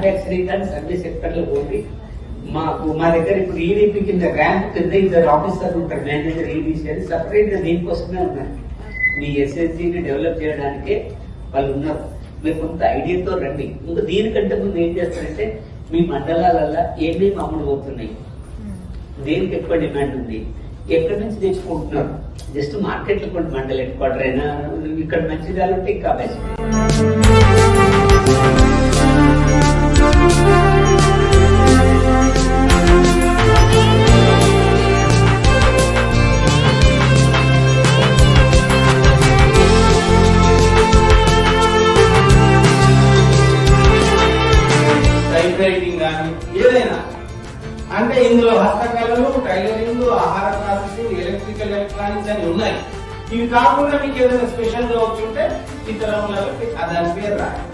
Manufacturing and service sector లో పోయి మా దగ్గర ఇప్పుడు ఈడీపీ కింద ర్యాంక్ కింద ఇద్దరు ఆఫీసర్లు ఉంటారు, మేనేజర్ ఈడీసీ అని సపరేట్ గా దీనికోసమే ఉన్నారు. మీ ఎస్ఎస్జీని డెవలప్ చేయడానికే వాళ్ళు ఉన్నారు. మీరు కొంత ఐడియాతో రండి. ఇంకా దీనికంటే ముందు ఏం చేస్తారంటే మీ మండలాలల్లో ఏమేమి అమ్ముడు పోతున్నాయి, దేనికి ఎక్కువ డిమాండ్ ఉంది, ఎక్కడి నుంచి తెచ్చుకుంటున్నారు. జస్ట్ మార్కెట్ లో కొన్ని మండల హెడ్ క్వార్టర్ అయినా ఇక్కడ మంచి ధరలు ఉంటే ఇంకా బెస్ట్. రైటింగ్ కానీ ఏదైనా అంటే ఇందులో హస్తకళలు, టైలరింగ్, ఆహార ప్రాసెసింగ్, ఎలక్ట్రికల్, ఎలక్ట్రానిక్స్ అని ఉన్నాయి. ఇవి కాకుండా మీకు ఏదైనా స్పెషల్ గా వచ్చుంటే ఇతర దాని పేరు రాయండి.